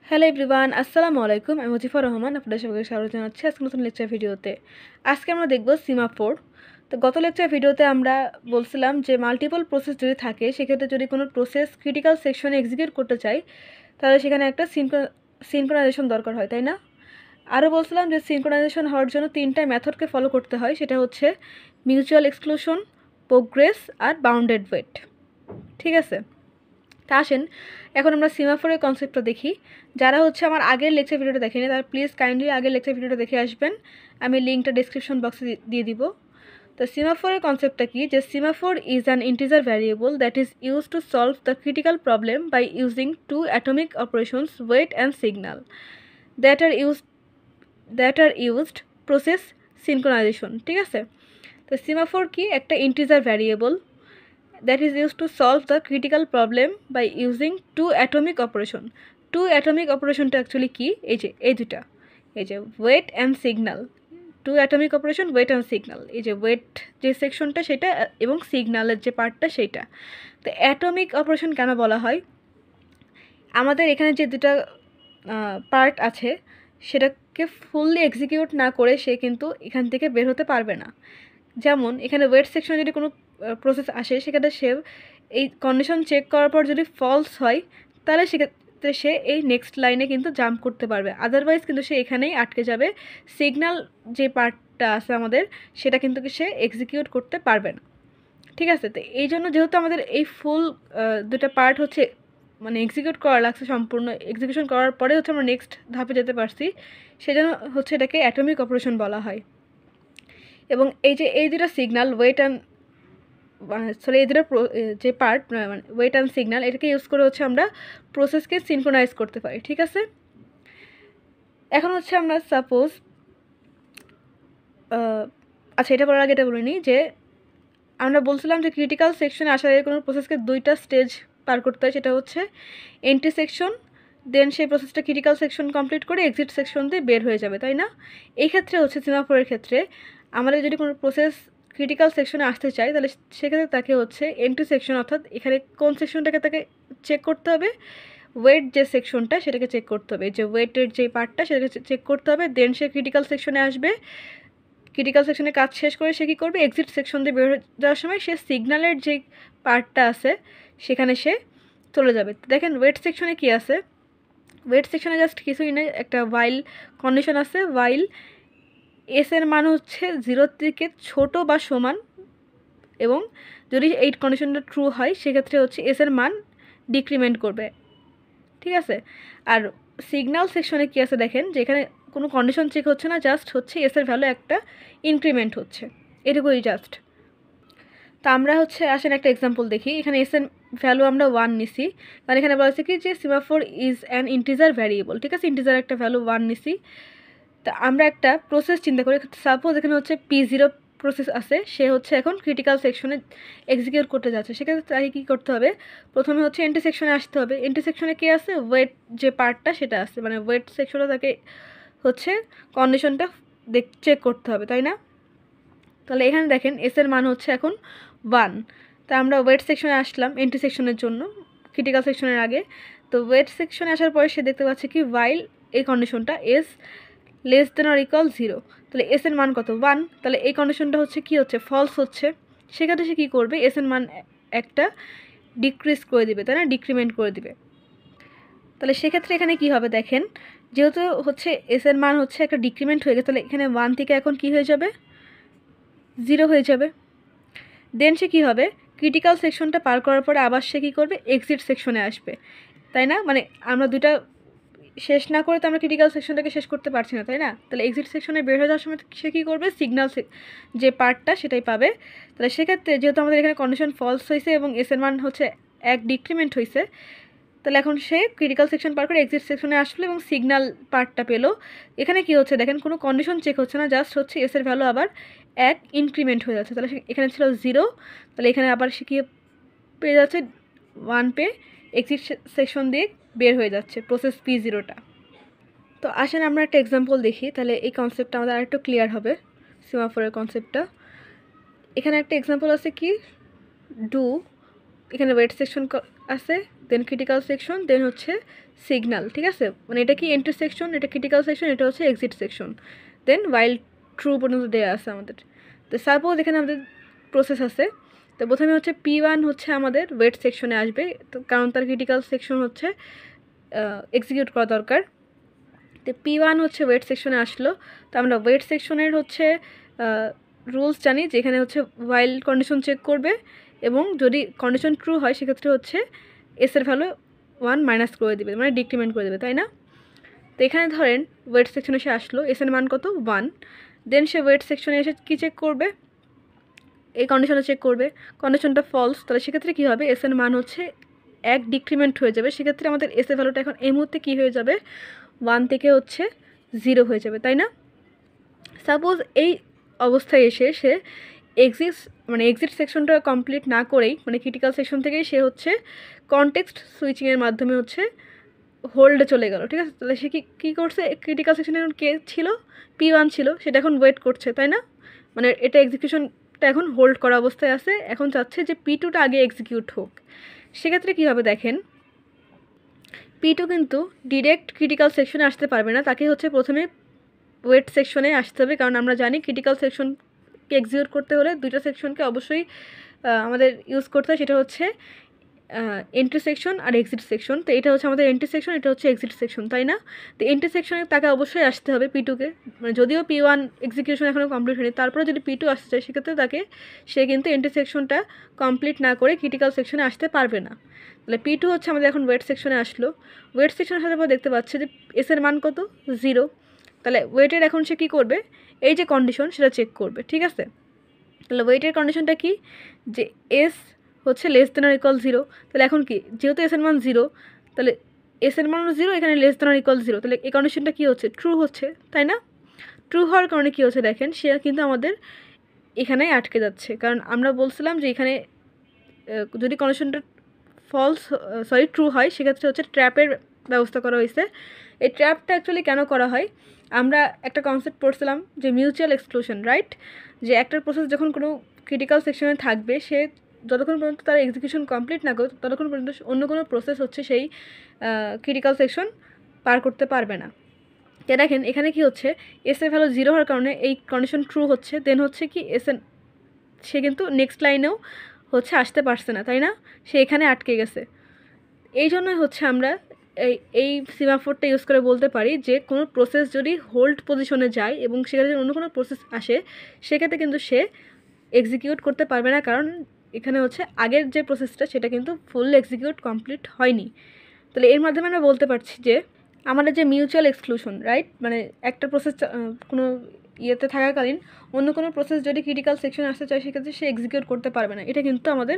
Hello everyone, আসসালামু আলাইকুম। আমি মুজিফুর রহমান, আপনাদের সবাইকে স্বাগত জানাচ্ছি আজকে নতুন লেকচার ভিডিওতে। আজকে আমরা দেখব সিমাফোর। তো গত লেকচার ভিডিওতে আমরা বলছিলাম যে মাল্টিপল প্রসেস যদি থাকে, সেক্ষেত্রে যদি কোনো প্রসেস ক্রিটিক্যাল সেকশনে এক্সিকিউট করতে চাই, তাহলে সেখানে একটা সিনক্রোনাইজেশন দরকার হয়, তাই না? আরও বলছিলাম যে সিনক্রোনাইজেশন হওয়ার জন্য তিনটা মেথডকে ফলো করতে হয়, সেটা হচ্ছে মিউচুয়াল এক্সক্লুশন, প্রোগ্রেস আর বাউন্ডেড ওয়েট। ঠিক আছে, তা আসেন এখন আমরা সিমাফোরের কনসেপ্টটা দেখি। যারা হচ্ছে আমার আগের লেকচার ভিডিওটা দেখেনি, তারা প্লিজ কাইন্ডলি আগের লেকচার ভিডিওটা দেখে আসবেন। আমি লিঙ্কটা ডিসক্রিপশন বক্সে দিয়ে দিব। তো সিমাফোরের কনসেপ্টটা কি, যে semaphore is an integer variable that is use to solve the critical problem by using two atomic operations wait and signal that are used process synchronization. ঠিক আছে, তো সিমাফোর কি, একটা integer variable that is used to solve the critical problem by using two atomic operation. Two atomic operation টা actually কি, এই দুটা, এই যে wait and signal. Two atomic operation, wait and signal. এই যে ওয়েট যে সেকশনটা সেটা, এবং সিগন্যালের যে পার্টটা সেইটা। তো অ্যাটমিক অপারেশন কেন বলা হয়, আমাদের এখানে যে দুটা পার্ট আছে সেটাকে ফুললি এক্সিকিউট না করে সে কিন্তু এখান থেকে বের হতে পারবে না। যেমন এখানে ওয়েট সেকশনে যদি কোনো প্রসেস আসে, সেক্ষেত্রে সে এই কন্ডিশন চেক করার পর যদি ফলস হয়, তাহলে সেক্ষেত্রে সে এই নেক্সট লাইনে কিন্তু জাম্প করতে পারবে, আদারওয়াইজ কিন্তু সে এখানেই আটকে যাবে। সিগন্যাল যে পার্টটা আছে আমাদের, সেটা কিন্তু সে এক্সিকিউট করতে পারবে না। ঠিক আছে, তো এই জন্য যেহেতু আমাদের এই ফুল দুটা পার্ট হচ্ছে মানে এক্সিকিউট করা লাগছে, সম্পূর্ণ এক্সিকিউশন করার পরে হচ্ছে আমরা নেক্সট ধাপে যেতে পারছি, সেজন্য হচ্ছে এটাকে অ্যাটমিক অপারেশন বলা হয়। এবং এই দুটো সিগন্যাল ওয়েট অ্যান্ড সরি এই দুটো যে পার্ট মানে ওয়েট অ্যান্ড সিগন্যাল, এটাকে ইউজ করে হচ্ছে আমরা প্রসেসকে সিনক্রোনাইজ করতে পারি। ঠিক আছে, এখন হচ্ছে আমরা সাপোজ আচ্ছা, এটা বলার আগে এটা বলিনি যে আমরা বলছিলাম যে ক্রিটিক্যাল সেকশনে আসার আগে কোনো প্রসেসকে দুইটা স্টেজ পার করতে হয়, সেটা হচ্ছে এন্ট্রি সেকশন, দেন সেই প্রসেসটা ক্রিটিক্যাল সেকশন কমপ্লিট করে এক্সিট সেকশন দিয়ে বের হয়ে যাবে, তাই না? এই ক্ষেত্রে হচ্ছে সিমাফোরের ক্ষেত্রে আমাদের যদি কোনো প্রসেস ক্রিটিক্যাল সেকশনে আসতে চাই, তাহলে সেক্ষেত্রে তাকে হচ্ছে এন্ট্রি সেকশন, অর্থাৎ এখানে কোন সেকশনটাকে তাকে চেক করতে হবে, ওয়েট যে সেকশনটা সেটাকে চেক করতে হবে, যে ওয়েটের যে পার্টটা সেটাকে চেক করতে হবে, দেন সে ক্রিটিক্যাল সেকশনে আসবে। ক্রিটিক্যাল সেকশনে কাজ শেষ করে সে কী করবে, এক্সিট সেকশন দিয়ে বের হয়ে যাওয়ার সময় সে সিগন্যালের যে পার্টটা আছে সেখানে সে চলে যাবে। দেখেন ওয়েট সেকশনে কি আছে, ওয়েট সেকশনে জাস্ট কিছুই নেই, একটা ওয়াইল কন্ডিশন আছে, ওয়াইল এস এর মান হচ্ছে 0 থেকে ছোট বা সমান, এবং যদি এই কন্ডিশনটা ট্রু হয় সেক্ষেত্রে হচ্ছে এস এর মান ডিক্রিমেন্ট করবে। ঠিক আছে, আর সিগন্যাল সেকশনে কি আছে দেখেন, যে এখানে কোনো কন্ডিশন চেক হচ্ছে না, জাস্ট হচ্ছে এস এর ভ্যালু একটা ইনক্রিমেন্ট হচ্ছে, এটুকুই জাস্ট। তা আমরা হচ্ছে আসেন একটা এক্সাম্পল দেখি। এখানে এস এর ভ্যালু আমরা 1 নিছি, মানে এখানে বলা হচ্ছে কি যে semaphore is an integer variable. ঠিক আছে, ইন্টিজার একটা ভ্যালু 1 নিছি। তা আমরা একটা প্রসেস চিন্তা করি, সাপোজ এখানে হচ্ছে P0 প্রসেস আছে, সে হচ্ছে এখন ক্রিটিক্যাল সেকশনে এক্সিকিউট করতে যাচ্ছে। সেক্ষেত্রে তাকে কী করতে হবে, প্রথমে হচ্ছে এন্ট্রি সেকশনে আসতে হবে। এন্ট্রি সেকশনে কী আছে, ওয়েট যে পার্টটা সেটা আছে, মানে ওয়েট সেকশনে তাকে হচ্ছে কন্ডিশনটা চেক করতে হবে, তাই না? তাহলে এখানে দেখেন এস এর মান হচ্ছে এখন 1। তা আমরা ওয়েট সেকশনে আসলাম এন্ট্রি সেকশনের জন্য, ক্রিটিক্যাল সেকশনের আগে। তো ওয়েট সেকশনে আসার পরে সে দেখতে পাচ্ছে কি, ওয়াইল এই কন্ডিশনটা S less than or equal 0, তাহলে এস এর মান কত, 1। তাহলে এই কন্ডিশনটা হচ্ছে কি হচ্ছে, ফলস হচ্ছে। সেক্ষেত্রে সে কী করবে, এস এর মান একটা ডিক্রিজ করে দিবে, তাই না, ডিক্রিমেন্ট করে দিবে। তাহলে সেক্ষেত্রে এখানে কি হবে দেখেন, যেহেতু হচ্ছে এস এর মান হচ্ছে একটা ডিক্রিমেন্ট হয়ে গেছে, তাহলে এখানে 1 থেকে এখন কি হয়ে যাবে, 0 হয়ে যাবে। দেন সে কী হবে, ক্রিটিক্যাল সেকশনটা পার করার পরে আবার সে কী করবে, এক্সিট সেকশনে আসবে, তাই না? মানে আমরা দুটা শেষ না করে তো আমরা ক্রিটিক্যাল সেকশনটাকে শেষ করতে পারছি না, তাই না? তাহলে এক্সিট সেকশনে বের হয়ে যাওয়ার সময় সে কী করবে, সিগন্যাল যে পার্টটা সেটাই পাবে। তাহলে সেক্ষেত্রে যেহেতু আমাদের এখানে কন্ডিশন ফলস হয়েছে এবং এস এর মান হচ্ছে 1 ডিক্রিমেন্ট হয়েছে, তাহলে এখন সে ক্রিটিক্যাল সেকশন পার করে এক্সিট সেকশনে আসলো এবং সিগন্যাল পার্টটা পেলো। এখানে কি হচ্ছে দেখেন, কোনো কন্ডিশন চেক হচ্ছে না, জাস্ট হচ্ছে এস এর ভ্যালু আবার 1 ইনক্রিমেন্ট হয়ে যাচ্ছে। তাহলে এখানে ছিল 0, তাহলে এখানে আবার সে কি পেয়ে যাচ্ছে, 1 পেয়ে এক্সিট সেকশন দিয়ে বের হয়ে যাচ্ছে প্রসেস P0টা। তো আসেন আমরা একটা এক্সাম্পল দেখি, তাহলে এই কনসেপ্টটা আমাদের আরেকটু ক্লিয়ার হবে, সিমাফোরের কনসেপ্টটা। এখানে একটা এক্সাম্পল আছে কি, ডু, এখানে ওয়েট সেকশন আছে, দেন ক্রিটিক্যাল সেকশন, দেন হচ্ছে সিগন্যাল, ঠিক আছে? মানে এটা কি এন্ট্রি সেকশন, এটা ক্রিটিক্যাল সেকশন, এটা হচ্ছে এক্সিট সেকশন, দেন ওয়াইল ট্রু পর্যন্ত দেওয়া আছে আমাদের। তো সাপোজ এখানে আমাদের প্রসেস আছে, তো প্রথমে হচ্ছে P1 হচ্ছে আমাদের ওয়েট সেকশনে আসবে, তো কারণ তার ক্রিটিক্যাল সেকশন হচ্ছে এক্সিকিউট করা দরকার। তো P1 হচ্ছে ওয়েট সেকশনে আসলো, তো আমরা ওয়েট সেকশনের হচ্ছে রুলস জানি, যেখানে হচ্ছে ওয়াইল কন্ডিশন চেক করবে এবং যদি কন্ডিশন ট্রু হয় সেক্ষেত্রে হচ্ছে এসের ভ্যালু 1 মাইনাস করে দেবে, মানে ডিক্রিমেন্ট করে দেবে, তাই না? তো এখানে ধরেন ওয়েট সেকশনে সে আসলো, এসের মান কত 1, দেন সে ওয়েট সেকশনে এসে কী চেক করবে, এই কন্ডিশনটা চেক করবে, কন্ডিশনটা ফলস, তাহলে সেক্ষেত্রে কী হবে, এসের মান হচ্ছে 1 ডিক্রিমেন্ট হয়ে যাবে, সেক্ষেত্রে আমাদের এসের ভ্যালুটা এখন এই মুহূর্তে কী হয়ে যাবে, 1 থেকে হচ্ছে 0 হয়ে যাবে, তাই না? সাপোজ এই অবস্থায় এসে সে এক্সিট সেকশনটা কমপ্লিট না করেই, মানে ক্রিটিক্যাল সেকশন থেকেই সে হচ্ছে কনটেক্সট সুইচিংয়ের মাধ্যমে হচ্ছে হোল্ডে চলে গেল, ঠিক আছে? তাহলে সে কী করছে, ক্রিটিক্যাল সেকশনে এখন কে ছিল, P1 ছিল, সেটা এখন ওয়েট করছে, তাই না? মানে এটা এক্সিকিউশনটা এখন হোল্ড করা অবস্থায় আছে, এখন চাচ্ছে যে P2টা আগে এক্সিকিউট হোক। সেক্ষেত্রে কী হবে দেখেন, P2 কিন্তু ডিরেক্ট ক্রিটিক্যাল সেকশনে আসতে পারবে না, তাকে হচ্ছে প্রথমে ওয়েট সেকশনে আসতে হবে, কারণ আমরা জানি ক্রিটিক্যাল সেকশনকে এক্সিকিউট করতে হলে দুইটা সেকশনকে অবশ্যই আমাদের ইউজ করতে হয়, সেটা হচ্ছে এন্ট্রি সেকশন আর এক্সিট সেকশন। তো এটা হচ্ছে আমাদের এন্ট্রি সেকশন, এটা হচ্ছে এক্সিট সেকশন, তাই না? তো এন্ট্রি সেকশনে তাকে অবশ্যই আসতে হবে P2কে, মানে যদিও P1 এক্সিকিউশন এখনও কমপ্লিট হয়নি, তারপরে যদি P2 আসতে চায় সেক্ষেত্রে সে কিন্তু এন্ট্রি সেকশনটা কমপ্লিট না করে ক্রিটিক্যাল সেকশনে আসতে পারবে না। তাহলে P2 হচ্ছে আমাদের এখন ওয়েট সেকশনে আসলো, ওয়েট সেকশনের সাথে আমরা দেখতে পাচ্ছি যে এসের মান কত 0, তাহলে ওয়েটের এখন সে কী করবে, এই যে কন্ডিশন সেটা চেক করবে, ঠিক আছে? তাহলে ওয়েটের কন্ডিশনটা কি, যে এস হচ্ছে লেস দেন আর ইকুয়াল 0, তাহলে এখন কি, যেহেতু এসের মান 0, তাহলে এসের মান 0, এখানে লেস দেন আর ইকুয়াল 0, তাহলে এই কন্ডিশনটা কী হচ্ছে, ট্রু হচ্ছে, তাই না? ট্রু হওয়ার কারণে কী হচ্ছে দেখেন, সে কিন্তু আমাদের এখানেই আটকে যাচ্ছে, কারণ আমরা বলছিলাম যে এখানে যদি কন্ডিশনটা ট্রু হয় সেক্ষেত্রে হচ্ছে ট্র্যাপের ব্যবস্থা করা হয়েছে। এই ট্র্যাপটা অ্যাকচুয়ালি কেন করা হয়, আমরা একটা কনসেপ্ট পড়ছিলাম যে মিউচুয়াল এক্সক্লুশন, রাইট? যে একটা প্রসেস যখন কোনো ক্রিটিক্যাল সেকশনে থাকবে, সে যতক্ষণ পর্যন্ত তার এক্সিকিউশন কমপ্লিট না করে ততক্ষণ পর্যন্ত অন্য কোনো প্রসেস হচ্ছে সেই ক্রিটিক্যাল সেকশন পার করতে পারবে না। তো দেখেন এখানে কি হচ্ছে, এসের ভ্যালু 0 হওয়ার কারণে এই কন্ডিশন ট্রু হচ্ছে, দেন হচ্ছে কি সে কিন্তু নেক্সট লাইনেও হচ্ছে আসতে পারছে না, তাই না? সে এখানে আটকে গেছে। এই জন্যই হচ্ছে আমরা এই সিমাফোরটা ইউজ করে বলতে পারি যে কোনো প্রসেস যদি হোল্ড পজিশনে যায় এবং সেখানে যদি অন্য কোনো প্রসেস আসে, সেক্ষেত্রে কিন্তু সে এক্সিকিউট করতে পারবে না, কারণ এখানে হচ্ছে আগের যে প্রসেসটা সেটা কিন্তু ফুল এক্সিকিউট কমপ্লিট হয়নি। তাহলে এর মাধ্যমে আমরা বলতে পারছি যে আমাদের যে মিউচুয়াল এক্সক্লুশন, রাইট, মানে একটা প্রসেস কোনো ইয়েতে থাকাকালীন অন্য কোনো প্রসেস যদি ক্রিটিক্যাল সেকশন আসতে চায় সেক্ষেত্রে সে এক্সিকিউট করতে পারবে না, এটা কিন্তু আমাদের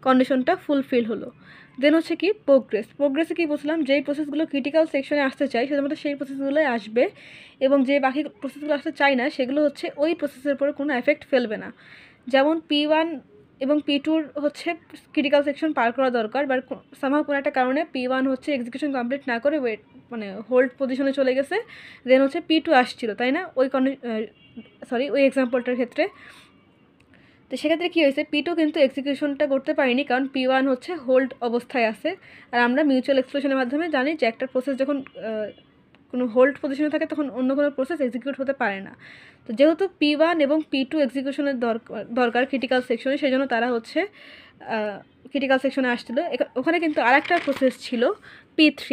কন্ডিশনটা ফুলফিল হলো। দেন হচ্ছে কি প্রোগ্রেসে কী বলছিলাম, যেই প্রসেসগুলো ক্রিটিক্যাল সেকশনে আসতে চায় শুধুমাত্র সেই প্রসেসগুলোই আসবে, এবং যে বাকি প্রসেসগুলো আসতে চায় না সেগুলো হচ্ছে ওই প্রসেসের উপরে কোনো এফেক্ট ফেলবে না। যেমন P1 এবং P2 হচ্ছে ক্রিটিক্যাল সেকশন পার করা দরকার, বাট সামহাও কোনো একটা কারণে P1 হচ্ছে এক্সিকিউশন কমপ্লিট না করে হোল্ড পজিশনে চলে গেছে, দেন হচ্ছে P2 আসছিল, তাই না? ওই এক্সাম্পলটার ক্ষেত্রে। তো সেক্ষেত্রে কী হয়েছে, P2 কিন্তু এক্সিকিউশনটা করতে পারিনি, কারণ P1 হচ্ছে হোল্ড অবস্থায় আছে। আর আমরা মিউচুয়াল এক্সক্লুশনের মাধ্যমে জানি যে একটা প্রসেস যখন কোনো হোল্ড পজিশনে থাকে তখন অন্য কোনো প্রসেস এক্সিকিউট হতে পারে না। তো যেহেতু P1 এবং P2 এক্সিকিউশনের দরকার ক্রিটিক্যাল সেকশনে, সেই জন্য তারা হচ্ছে ক্রিটিক্যাল সেকশনে আসছিল। ওখানে কিন্তু আরেকটা প্রসেস ছিল P3,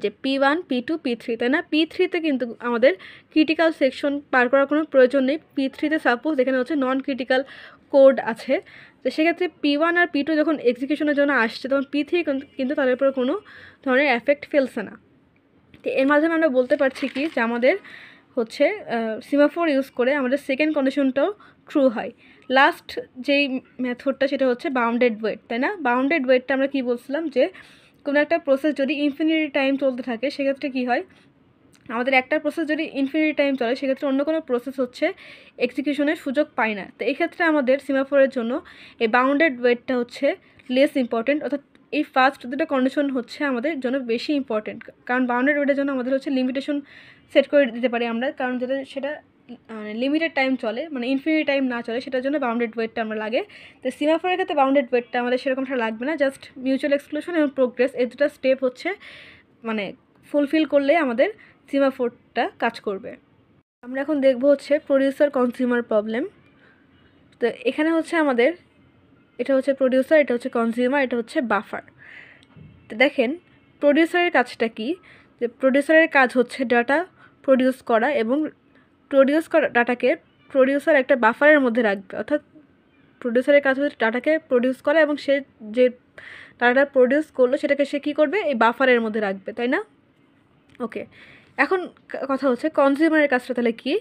যে P1 P2 P3, তাই না? P3তে কিন্তু আমাদের ক্রিটিক্যাল সেকশন পার করার কোনো প্রয়োজন নেই। P3তে সাপোজ এখানে হচ্ছে নন ক্রিটিক্যাল কোড আছে, তো সেক্ষেত্রে P1 আর P2 যখন এক্সিকিউশনের জন্য আসছে তখন P3 কিন্তু তাদের উপরে কোনো ধরনের এফেক্ট ফেলছে না। তো এর মাধ্যমে আমরা বলতে পারছি কি যে আমাদের হচ্ছে সিমাফোর ইউজ করে আমাদের সেকেন্ড কন্ডিশনটাও ট্রু হয়। লাস্ট যেই মেথডটা সেটা হচ্ছে বাউন্ডেড ওয়েট, তাই না? বাউন্ডেড ওয়েটটা আমরা কি বলছিলাম, যে কোনো একটা প্রসেস যদি ইনফিনিটি টাইম চলতে থাকে সেক্ষেত্রে কী হয়, আমাদের একটা প্রসেস যদি ইনফিনিটি টাইম চলে সেক্ষেত্রে অন্য কোনো প্রসেস হচ্ছে এক্সিকিউশনের সুযোগ পায় না। তো এই ক্ষেত্রে আমাদের সিমাফোরের জন্য এই বাউন্ডেড ওয়েটটা হচ্ছে লেস ইম্পর্টেন্ট, অর্থাৎ এই ফার্স্ট দুটো কন্ডিশন হচ্ছে আমাদের জন্য বেশি ইম্পর্টেন্ট, কারণ বাউন্ডেড ওয়েটের জন্য আমাদের হচ্ছে লিমিটেশন সেট করে দিতে পারি আমরা, কারণ সেটা মানে লিমিটেড টাইম চলে, মানে ইনফিনিটি টাইম না চলে, সেটার জন্য বাউন্ডেড ওয়েটটা আমরা লাগে। তো সিমাফোরের ক্ষেত্রে বাউন্ডেড ওয়েটটা আমাদের সেরকমটা লাগবে না, জাস্ট মিউচুয়াল এক্সক্লুশন এবং প্রোগ্রেস এই দুটো স্টেপ হচ্ছে মানে ফুলফিল করলে আমাদের সিমাফোরটা কাজ করবে। আমরা এখন দেখব হচ্ছে প্রডিউসার কনজিউমার প্রবলেম। তো এখানে হচ্ছে আমাদের এটা হচ্ছে প্রডিউসার, এটা হচ্ছে কনজিউমার, এটা হচ্ছে বাফার। তো দেখেন প্রডিউসারের কাজটা কি, যে প্রডিউসারের কাজ হচ্ছে ডাটা প্রডিউস করা এবং প্রডিউস করা ডাটাকে প্রডিউসার একটা বাফারের মধ্যে রাখবে, অর্থাৎ প্রডিউসারের কাজ হচ্ছে ডাটাকে প্রডিউস করা এবং সে যে ডাটা প্রডিউস করলো সেটাকে সে কী করবে, এই বাফারের মধ্যে রাখবে, তাই না? ওকে, এখন কথা হচ্ছে কনজিউমারের কাজটা তাহলে কি?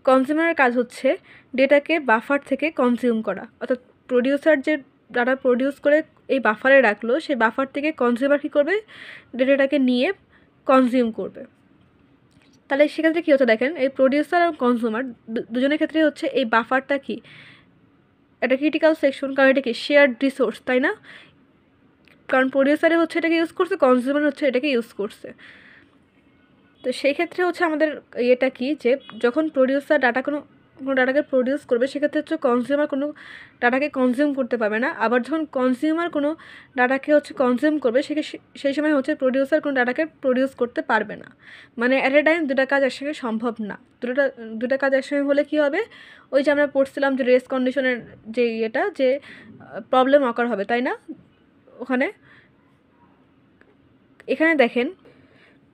কনজিউমারের কাজ হচ্ছে ডেটাকে বাফার থেকে কনজিউম করা, অর্থাৎ প্রডিউসার যে ডাটা প্রডিউস করে এই বাফারে রাখলো, সেই বাফার থেকে কনজিউমার কী করবে, ডেটাটাকে নিয়ে কনজিউম করবে। তাহলে সেক্ষেত্রে কী হচ্ছে দেখেন, এই প্রডিউসার আর কনজিউমার দুজনের ক্ষেত্রে হচ্ছে এই বাফারটা কি একটা ক্রিটিক্যাল সেকশন, কারণ এটা কি শেয়ার্ড রিসোর্স, তাই না? কারণ প্রডিউসারে হচ্ছে এটাকে ইউজ করছে, কনজিউমার হচ্ছে এটাকে ইউজ করছে। তো সেই ক্ষেত্রে হচ্ছে আমাদের এটা কি, যে যখন প্রডিউসার কোনো ডাটাকে প্রডিউস করবে সেক্ষেত্রে হচ্ছে কনজিউমার কোনো ডাটাকে কনজিউম করতে পারবে না, আবার যখন কনজিউমার কোনো ডাটাকে হচ্ছে কনজিউম করবে সেই সময় হচ্ছে প্রডিউসার কোনো ডাটাকে প্রডিউস করতে পারবে না। মানে অ্যাট এ টাইম দুটা কাজ একসঙ্গে সম্ভব না। দুটা কাজ একসঙ্গে হলে কি হবে, ওই যে আমরা পড়ছিলাম যে রেস কন্ডিশনের যে ইয়েটা, যে প্রবলেম অকার হবে, তাই না? এখানে দেখেন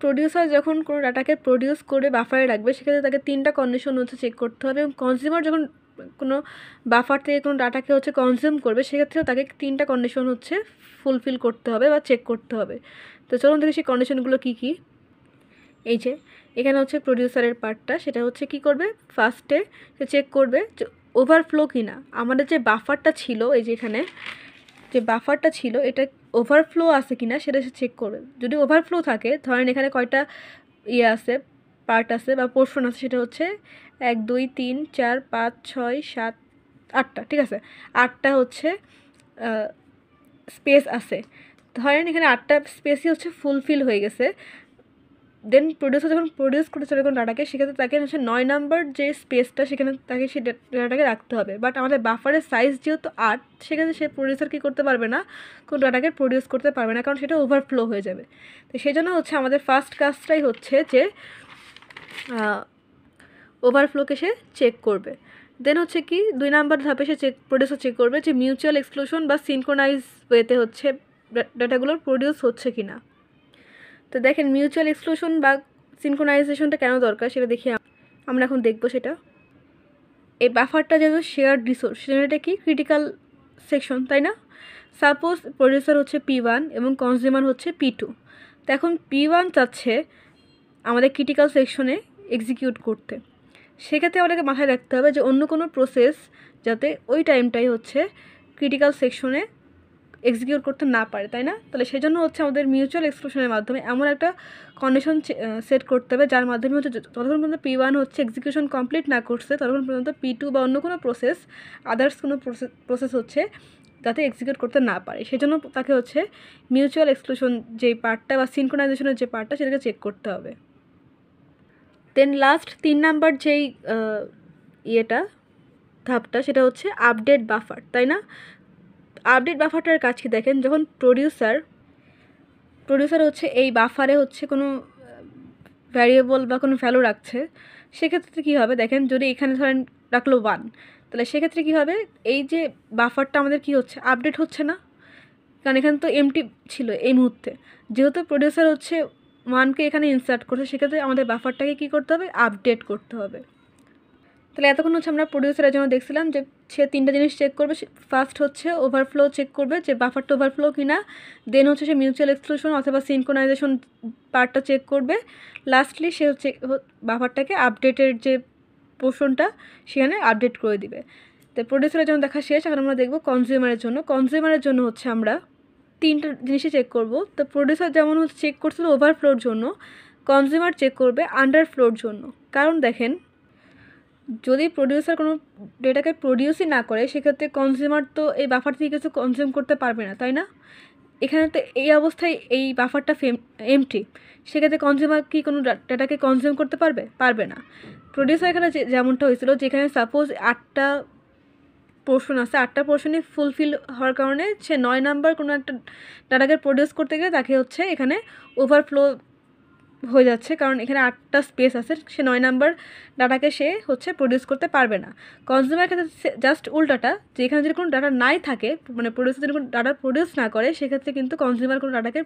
প্রডিউসার যখন কোনো ডাটাকে প্রডিউস করে বাফারে রাখবে সেক্ষেত্রে তাকে 3টা কন্ডিশন হচ্ছে চেক করতে হবে, এবং কনজিউমার যখন কোনো বাফার থেকে কোনো ডাটাকে হচ্ছে কনজিউম করবে সেক্ষেত্রেও তাকে 3টা কন্ডিশন হচ্ছে ফুলফিল করতে হবে বা চেক করতে হবে। তো চলুন দেখি সেই কন্ডিশনগুলো কী কী। এই যে এখানে হচ্ছে প্রডিউসারের পার্টটা, সেটা হচ্ছে কি করবে, ফার্স্টে সে চেক করবে যে ওভারফ্লো কিনা, আমাদের যে বাফারটা ছিল, এই যে এখানে যে বাফারটা ছিল এটা ওভারফ্লো আছে কিনা সেটা সে চেক করবে। যদি ওভারফ্লো থাকে, ধরেন এখানে কয়টা আছে, পার্ট আছে বা পোর্শন আছে, সেটা হচ্ছে 1 2 3 4 5 6 7 8টা, ঠিক আছে, 8টা হচ্ছে স্পেস আছে। ধরেন এখানে 8টা স্পেসই হচ্ছে ফুলফিল হয়ে গেছে, দেন প্রডিউসার যখন প্রডিউস করতে চাবে কোনো ডাটাকে সেক্ষেত্রে তাকে হচ্ছে 9 নাম্বার যে স্পেসটা সেখানে তাকে সেই ডাটাকে রাখতে হবে। বাট আমাদের বাফারের সাইজ যেহেতু 8, সেক্ষেত্রে সে প্রডিউসার কী করতে পারবে না, কোনো ডাটাকে প্রডিউস করতে পারবে না, কারণ সেটা ওভারফ্লো হয়ে যাবে। তো সেই জন্য হচ্ছে আমাদের ফার্স্ট কাজটাই হচ্ছে যে ওভারফ্লোকে সে চেক করবে। দেন হচ্ছে কি 2 নাম্বার ধাপে সে প্রডিউসার চেক করবে যে মিউচুয়াল এক্সক্লুশন বা সিনক্রোনাইজ ওয়েতে হচ্ছে ডাটাগুলো প্রডিউস হচ্ছে কি না। তো দেখেন মিউচুয়াল এক্সক্লুশন বা সিনক্রোনাইজেশনটা কেন দরকার সেটা দেখি আমরা এখন দেখব। সেটা এই বাফারটা যেহেতু শেয়ার্ড রিসোর্স সেজন্য এটা কি ক্রিটিক্যাল সেকশন, তাই না? সাপোজ প্রডিউসার হচ্ছে P1 এবং কনজিউমার হচ্ছে P2। তো এখন P1 চাচ্ছে আমাদের ক্রিটিক্যাল সেকশনে এক্সিকিউট করতে, সেক্ষেত্রে আমাদেরকে মাথায় রাখতে হবে যে অন্য কোনো প্রসেস যাতে ওই টাইমটাই হচ্ছে ক্রিটিক্যাল সেকশনে এক্সিকিউট করতে না পারে, তাই না? তাহলে সেই জন্য হচ্ছে আমাদের মিউচুয়াল এক্সক্লুশনের মাধ্যমে এমন একটা কন্ডিশন সেট করতে হবে যার মাধ্যমে হচ্ছে যতক্ষণ পর্যন্ত P1 হচ্ছে এক্সিকিউশন কমপ্লিট না করছে ততক্ষণ পর্যন্ত P2 বা অন্য কোনো প্রসেস আদার্স কোনো প্রসেস হচ্ছে যাতে এক্সিকিউট করতে না পারে। সেই জন্য তাকে হচ্ছে মিউচুয়াল এক্সক্লুশন যেই পার্টটা বা সিনক্রোনাইজেশনের যে পার্টটা সেটাকে চেক করতে হবে। দেন লাস্ট 3 নাম্বার যেই ধাপটা সেটা হচ্ছে আপডেট বাফার, তাই না? আপডেট বাফারটার কাজ কি দেখেন, যখন প্রডিউসার হচ্ছে এই বাফারে হচ্ছে কোনো ভ্যারিয়েবল বা কোনো ভ্যালু রাখছে, সেক্ষেত্রে কী হবে দেখেন, যদি এখানে ধরেন রাখলো 1, তাহলে সেক্ষেত্রে কী হবে, এই যে বাফারটা আমাদের কি হচ্ছে আপডেট হচ্ছে না, কারণ এখানে তো এমটি ছিল এই মুহূর্তে। যেহেতু প্রডিউসার হচ্ছে 1কে এখানে ইনসার্ট করছে সেক্ষেত্রে আমাদের বাফারটাকে কী করতে হবে, আপডেট করতে হবে। তাহলে এতক্ষণ হচ্ছে আমরা প্রডিউসারের জন্য দেখছিলাম যে সে 3টা জিনিস চেক করবে। ফার্স্ট হচ্ছে ওভারফ্লো চেক করবে যে বাফারটা ওভারফ্লো কিনা, দেন হচ্ছে সে মিউচুয়াল এক্সক্লুশন অথবা সিনক্রোনাইজেশন পার্টটা চেক করবে, লাস্টলি সে হচ্ছে বাফারটাকে আপডেটের যে পোর্শনটা সেখানে আপডেট করে দিবে। তো প্রডিউসারের জন্য দেখা শেষ। এখন আমরা দেখব কনজিউমারের জন্য হচ্ছে আমরা 3টা জিনিসই চেক করব। তো প্রডিউসার যেমন হচ্ছে চেক করছিল ওভারফ্লোর জন্য, কনজিউমার চেক করবে আন্ডারফ্লোর জন্য। কারণ দেখেন যদি প্রডিউসার কোনো ডেটাকে প্রডিউসই না করে সেক্ষেত্রে কনজিউমার তো এই বাফার থেকে কিছু কনজিউম করতে পারবে না, তাই না? এখানে তো এই অবস্থায় এই বাফারটা এমটি, সেক্ষেত্রে কনজিউমার কি কোনো ডাটাকে কনজিউম করতে পারবে? পারবে না। প্রডিউসার এখানে যেমনটা হয়েছিল, যেখানে সাপোজ 8টা পোর্শন আছে, 8টা পোর্শনই ফুলফিল হওয়ার কারণে সে 9 নাম্বার কোনো একটা ডাটাকে প্রডিউস করতে গেলে তাকে হচ্ছে এখানে ওভারফ্লো হয়ে যাচ্ছে, কারণ এখানে 8টা স্পেস আছে, সে 9 নাম্বার ডাটাকে সে হচ্ছে প্রডিউস করতে পারবে না। কনজিউমার ক্ষেত্রে জাস্ট উল্টাটা, যে এখানে যদি কোনো ডাটা নাই থাকে, মানে প্রডিউসার যদি কোনো ডাটা প্রডিউস না করে, সেক্ষেত্রে কিন্তু কনজিউমার কোনো ডাটাকে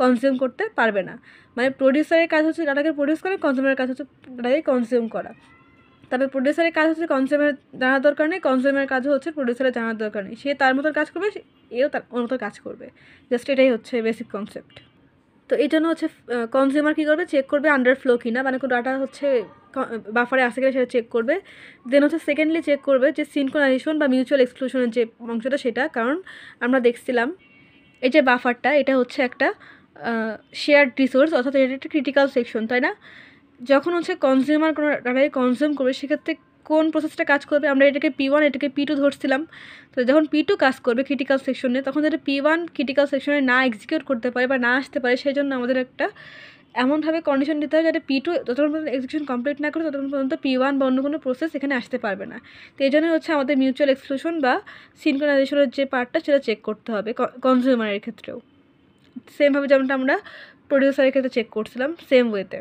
কনজিউম করতে পারবে না। মানে প্রডিউসারের কাজ হচ্ছে ডাটাকে প্রডিউস করা, কনজিউমারের কাজ হচ্ছে ডাটাকে কনজিউম করা। তবে প্রডিউসারের কাজ হচ্ছে কনজিউমার জানার দরকার নেই, কনজিউমারের কাজও হচ্ছে প্রডিউসারের জানার দরকার নেই। সে তার মতো কাজ করবে, এও তার মতো কাজ করবে। জাস্ট এটাই হচ্ছে বেসিক কনসেপ্ট। তো এই জন্য হচ্ছে কনজিউমার কী করবে, চেক করবে আন্ডারফ্লো কিনা, মানে কোনো ডাটা হচ্ছে বাফারে আসে কিনা সেটা চেক করবে। দেন হচ্ছে সেকেন্ডলি চেক করবে যে সিনক্রোনাইজেশন বা মিউচুয়াল এক্সক্লুশনের যে অংশটা সেটা, কারণ আমরা দেখছিলাম এই যে বাফারটা, এটা হচ্ছে একটা শেয়ার্ড রিসোর্স, অর্থাৎ এটা একটা ক্রিটিক্যাল সেকশন, তাই না? যখন হচ্ছে কনজিউমার কোনো ডাটাকে কনজিউম করবে, সেক্ষেত্রে কোন প্রসেসটা কাজ করবে, আমরা এটাকে P1 এটাকে P2 ধরছিলাম। তো যখন P2 কাজ করবে ক্রিটিক্যাল সেকশনে, তখন যাতে P1 ক্রিটিক্যাল সেকশনে না এক্সিকিউট করতে পারে বা না আসতে পারে, সেই জন্য আমাদের একটা এমনভাবে কন্ডিশন দিতে হয় যাতে P2 যতক্ষণ পর্যন্ত এক্সিকিউশন কমপ্লিট না করে ততক্ষণ পর্যন্ত P1 বা অন্য কোনো প্রসেস এখানে আসতে পারবে না। তো এই জন্যই হচ্ছে আমাদের মিউচুয়াল এক্সক্লুশন বা সিনক্রোনাইজেশনের যে পার্টটা সেটা চেক করতে হবে কনজিউমারের ক্ষেত্রেও। সেমভাবে যেমনটা আমরা প্রডিউসারের ক্ষেত্রে চেক করছিলাম, সেম ওয়েতে।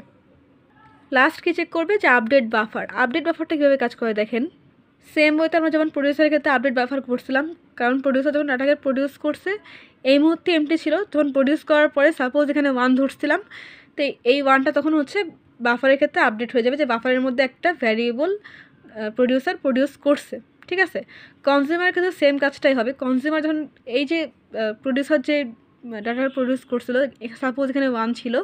লাস্ট কি চেক করবে, যে আপডেট বাফারটা কীভাবে কাজ করে দেখেন। সেম ওয়েতে আমরা যেমন প্রডিউসারের ক্ষেত্রে আপডেট বাফার করছিলাম, কারণ প্রডিউসার যখন ডাটাকে প্রডিউস করছে এই মুহূর্তে এমটি ছিল, যখন প্রডিউস করার পরে সাপোজ এখানে 1 ধরছিলাম, তো এই 1টা তখন হচ্ছে বাফারের ক্ষেত্রে আপডেট হয়ে যাবে যে বাফারের মধ্যে একটা ভ্যারিয়েবল প্রডিউসার প্রডিউস করছে, ঠিক আছে? কনজিউমারের ক্ষেত্রে সেম কাজটাই হবে। কনজিউমার যখন এই যে প্রডিউসার যে ডাটা প্রডিউস করছিল, সাপোজ এখানে 1 ছিল,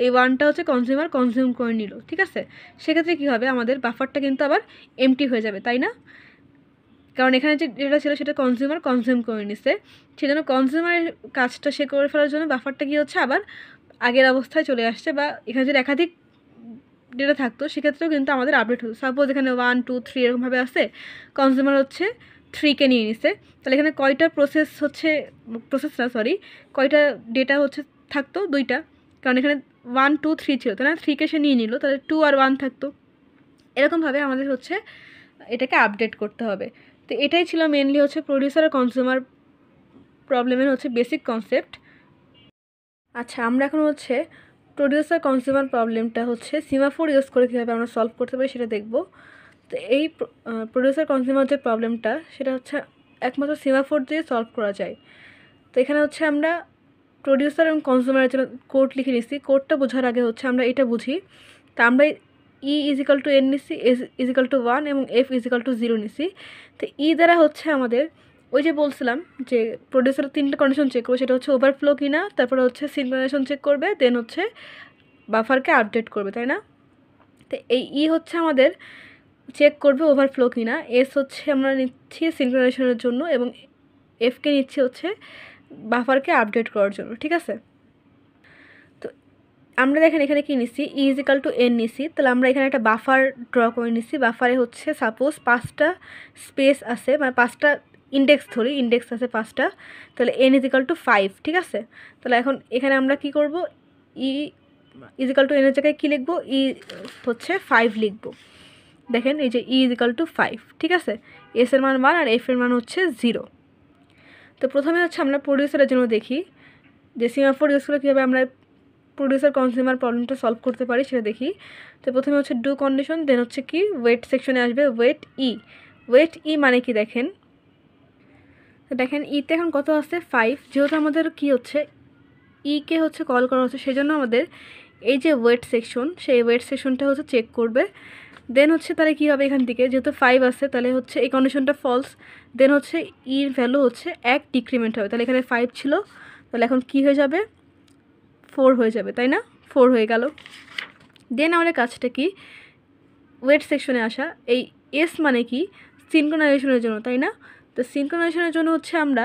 এই 1টা হচ্ছে কনজিউমার কনজিউম করে নিল, ঠিক আছে? সেক্ষেত্রে কী হবে, আমাদের বাফারটা কিন্তু আবার এমটি হয়ে যাবে, তাই না? কারণ এখানে যে ডেটা ছিল সেটা কনজিউমার কনজিউম করে নিছে, সেজন্য কনজিউমারের কাজটা সে করে ফেলার জন্য বাফারটা কী হচ্ছে, আবার আগের অবস্থায় চলে আসছে। বা এখানে যদি একাধিক ডেটা থাকতো সেক্ষেত্রেও কিন্তু আমাদের আপডেট হতো। সাপোজ এখানে 1 2 3 এরকমভাবে আসে, কনজিউমার হচ্ছে 3কে নিয়ে নিছে, তাহলে এখানে কয়টা কয়টা ডেটা হচ্ছে থাকতো, 2টা, কারণ এখানে 1 2 3 ছিল, তাই না? 3কে সে নিয়ে নিল, তাহলে 2 আর 1 থাকতো। এরকমভাবে আমাদের হচ্ছে এটাকে আপডেট করতে হবে। তো এটাই ছিল মেনলি হচ্ছে প্রডিউসার আর কনজিউমার প্রবলেমের হচ্ছে বেসিক কনসেপ্ট। আচ্ছা, আমরা এখন হচ্ছে প্রডিউসার কনজিউমার প্রবলেমটা হচ্ছে সিমাফোর ইউজ করে কীভাবে আমরা সলভ করতে পারি সেটা দেখব। তো এই প্রডিউসার কনজিউমার যে প্রবলেমটা সেটা হচ্ছে একমাত্র সিমাফোর দিয়ে সলভ করা যায়। তো এখানে হচ্ছে আমরা প্রডিউসার এবং কনজিউমারের জন্য কোড লিখে নিচ্ছি। কোডটা বোঝার আগে হচ্ছে আমরা এটা বুঝি। তা আমরা E = n নিচ্ছি, S = 1 এবং F = 0 নিচ্ছি। তো E দ্বারা হচ্ছে আমাদের ওই যে বলছিলাম যে প্রডিউসারের 3টা কন্ডিশন চেক করবে, সেটা হচ্ছে ওভারফ্লো কিনা, তারপরে হচ্ছে সিনক্রোনাইজেশন চেক করবে, দেন হচ্ছে বাফারকে আপডেট করবে, তাই না? তো এই E হচ্ছে আমাদের চেক করবে ওভারফ্লো কিনা, S হচ্ছে আমরা নিচ্ছি সিনক্রোনাইজেশনের জন্য এবং Fকে নিচ্ছি হচ্ছে বাফারকে আপডেট করার জন্য, ঠিক আছে? তো আমরা দেখেন এখানে কি নিচ্ছি, E = n নিচ্ছি, তাহলে আমরা এখানে একটা বাফার ড্র করে নিচ্ছি। বাফারে হচ্ছে সাপোজ 5টা স্পেস আছে, মানে 5টা ইন্ডেক্স আছে 5টা, তাহলে n = 5, ঠিক আছে? তাহলে এখন এখানে আমরা কি করব, E = n এর জায়গায় কী লিখবো, E হচ্ছে 5 লিখব। দেখেন এই যে E = 5, ঠিক আছে? S এর মান 1 আর F এর মান হচ্ছে 0। তো প্রথমে হচ্ছে আমরা প্রডিউসারের জন্য দেখি যে সিমাফোর ইউজ করে কীভাবে আমরা প্রডিউসার কনজিউমার প্রবলেমটা সলভ করতে পারি সেটা দেখি। তো প্রথমে হচ্ছে ডু কন্ডিশন, দেন হচ্ছে কি ওয়েট সেকশনে আসবে ওয়েট ই মানে কি দেখেন, তো দেখেন ইতে এখন কত আছে 5, যেহেতু আমাদের কি হচ্ছে ইকে হচ্ছে কল করা হচ্ছে, সেই জন্য আমাদের এই যে ওয়েট সেকশন, সেই ওয়েট সেকশনটা হচ্ছে চেক করবে। দেন হচ্ছে তাহলে কী হবে, এখান থেকে যেহেতু 5 আছে তাহলে হচ্ছে এই কন্ডিশনটা ফলস, দেন হচ্ছে ইর ভ্যালু হচ্ছে 1 ডিক্রিমেন্ট হবে, তাহলে এখানে 5 ছিল, তাহলে এখন কি হয়ে যাবে, 4 হয়ে যাবে, তাই না? 4 হয়ে গেল। দেন আমাদের কাজটা কি, ওয়েট সেকশনে আসা, এই এস মানে কি সিনক্রোনাইজেশনের জন্য, তাই না? তো সিনক্রোনাইজেশনের জন্য হচ্ছে আমরা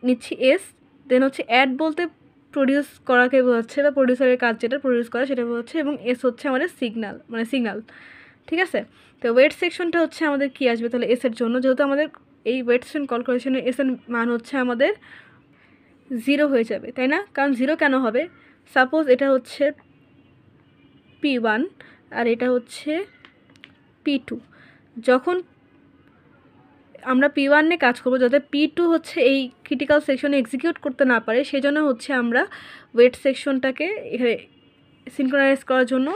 নিচ্ছি এস, দেন হচ্ছে অ্যাড বলতে প্রডিউস করাকে বোঝাচ্ছে বা প্রডিউসারের কাজ যেটা প্রডিউস করা সেটা বোঝাচ্ছে, এবং এস হচ্ছে আমাদের সিগনাল, ঠিক আছে? তো ওয়েট সেকশনটা হচ্ছে আমাদের কি আসবে তাহলে এস এর জন্য, যেহেতু আমাদের এই ওয়েট সেকশন কল করেশনের এস এর মান হচ্ছে আমাদের 0 হয়ে যাবে, তাই না? কারণ 0 কেন হবে? সাপোজ এটা হচ্ছে P1 আর এটা হচ্ছে P2। যখন আমরা P1 নিয়ে কাজ করব, যাতে P2 হচ্ছে এই ক্রিটিক্যাল সেকশনে এক্সিকিউট করতে না পারে, সেজন্য হচ্ছে আমরা ওয়েট সেকশনটাকে এখানে সিনক্রোনাইজ করার জন্য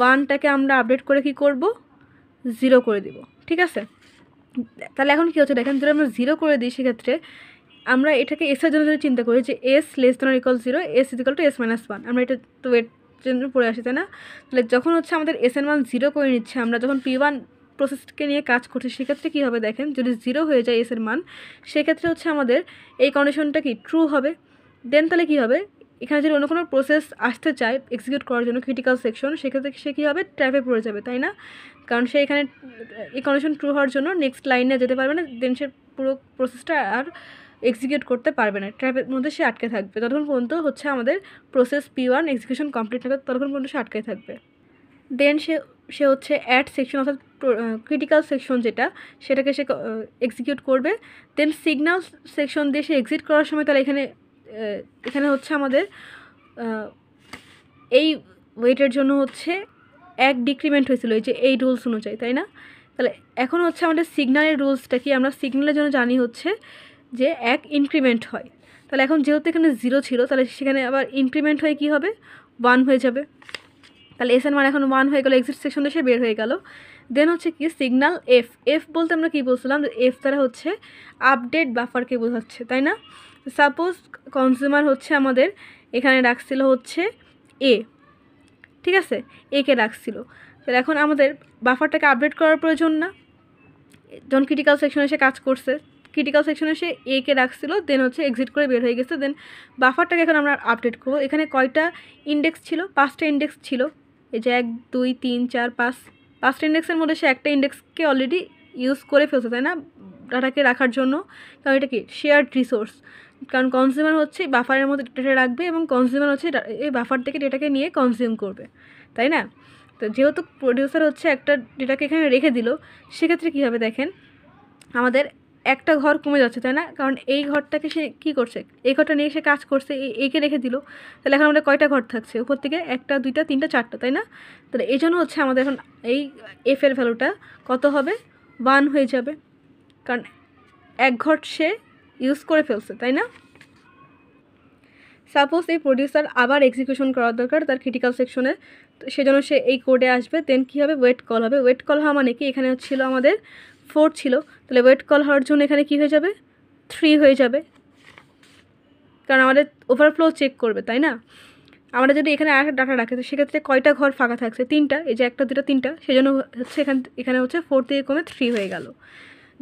1টাকে আমরা আপডেট করে কি করব, 0 করে দিব। ঠিক আছে, তাহলে এখন কী হচ্ছে দেখেন, যদি আমরা 0 করে দিই সেক্ষেত্রে আমরা এটাকে এসের জন্য যদি চিন্তা করি যে S less than or equal 0, S is equal to S-1, আমরা এটা তো ওয়েট জন্য পড়ে আসি, তাই না? তাহলে যখন হচ্ছে আমাদের S এর মান 0 করে নিচ্ছে, আমরা যখন P1 প্রসেসকে নিয়ে কাজ করছি, সেক্ষেত্রে কী হবে দেখেন, যদি 0 হয়ে যায় S এর মান, সেক্ষেত্রে হচ্ছে আমাদের এই কন্ডিশনটা কি ট্রু হবে। দেন তাহলে কী হবে, এখানে যদি অন্য কোনো প্রসেস আসতে চায় এক্সিকিউট করার জন্য ক্রিটিক্যাল সেকশন, সেক্ষেত্রে সে কী হবে, ট্র্যাপে পড়ে যাবে, তাই না? কারণ সে এখানে এই কন্ডিশন ট্রু হওয়ার জন্য নেক্সট লাইনে যেতে পারবে না, দেন সে পুরো প্রসেসটা আর এক্সিকিউট করতে পারবে না, ট্র্যাপের মধ্যে সে আটকে থাকবে। ততক্ষণ পর্যন্ত হচ্ছে আমাদের প্রসেস P1 এক্সিকিউশন কমপ্লিট হবে, ততক্ষণ পর্যন্ত সে আটকে থাকবে। দেন সে হচ্ছে অ্যাড সেকশন অর্থাৎ ক্রিটিক্যাল সেকশন যেটা, সেটাকে সে এক্সিকিউট করবে। দেন সিগন্যাল সেকশন দিয়ে সে এক্সিট করার সময় তাহলে এখানে হচ্ছে আমাদের এই ওয়েটের জন্য হচ্ছে 1 ডিক্রিমেন্ট হয়েছিল এই রুলস অনুযায়ী, তাই না? তাহলে এখন হচ্ছে আমাদের সিগন্যালের রুলসটা কি, আমরা সিগন্যালের জন্য জানি হচ্ছে যে 1 ইনক্রিমেন্ট হয়। তাহলে এখন যেহেতু এখানে 0 ছিল, তাহলে সেখানে আবার ইনক্রিমেন্ট হয়ে কি হবে, 1 হয়ে যাবে। তাহলে S এর মান এখন 1 হয়ে গেল, এক্সিট সেকশনে সে বের হয়ে গেল। দেন হচ্ছে কি সিগন্যাল F বলতে আমরা কি বলছিলাম, F দ্বারা হচ্ছে আপডেট বাফারকে বোঝাচ্ছে, তাই না? সাপোজ কনজিউমার হচ্ছে আমাদের এখানে রাখছিল হচ্ছে A, ঠিক আছে, একে রাখছিল। তাহলে এখন আমাদের বাফারটাকে আপডেট করার প্রয়োজন না, যখন ক্রিটিক্যাল সেকশনে সে কাজ করছে, ক্রিটিক্যাল সেকশনে সে একে রাখছিল, দেন হচ্ছে এক্সিট করে বের হয়ে গেছে। দেন বাফারটাকে এখন আমরা আপডেট করবো। এখানে কয়টা ইন্ডেক্স ছিল, 5টা ইন্ডেক্স ছিল, এই যে 1 2 3 4 5টা ইন্ডেক্সের মধ্যে সে একটা ইন্ডেক্সকে অলরেডি ইউজ করে ফেলছে, তাই না, ডাটাকে রাখার জন্য। কারণ এটা কি শেয়ার্ড রিসোর্স, কারণ কনজিউমার হচ্ছে বাফারের মধ্যে ডেটা রাখবে এবং কনজিউমার হচ্ছে এই বাফার থেকে ডেটাকে নিয়ে কনজিউম করবে, তাই না? তো যেহেতু প্রডিউসার হচ্ছে একটা ডেটাকে এখানে রেখে দিল, সেক্ষেত্রে কী হবে দেখেন, আমাদের একটা ঘর কমে যাচ্ছে, তাই না? কারণ এই ঘরটাকে সে কী করছে, এই ঘরটা নিয়ে সে কাজ করছে, একে রেখে দিল। তাহলে এখন আমাদের কয়টা ঘর থাকছে, উপর থেকে 1 2 3 4, তাই না? তাহলে এই জন্য হচ্ছে আমাদের এখন এই F-এর ভ্যালুটা কত হবে, 1 হয়ে যাবে, কারণ 1 ঘর সে ইউজ করে ফেলছে, তাই না? সাপোজ এই প্রডিউসার আবার এক্সিকিউশন করার দরকার তার ক্রিটিক্যাল সেকশনে, সেজন্য সে এই কোডে আসবে। দেন কী হবে, ওয়েট কল হবে। ওয়েট কল হওয়া মানে কি, এখানে ছিল আমাদের 4 ছিল, তাহলে ওয়েট কল হওয়ার জন্য এখানে কী হয়ে যাবে, 3 হয়ে যাবে, কারণ আমাদের ওভারফ্লো চেক করবে, তাই না? আমরা যদি এখানে আর ডাটা রাখি, তো সেক্ষেত্রে কয়টা ঘর ফাঁকা থাকছে, 3টা, এই যে 1 2 3টা, সেজন্য হচ্ছে এখানে হচ্ছে 4 থেকে কমে 3 হয়ে গেল।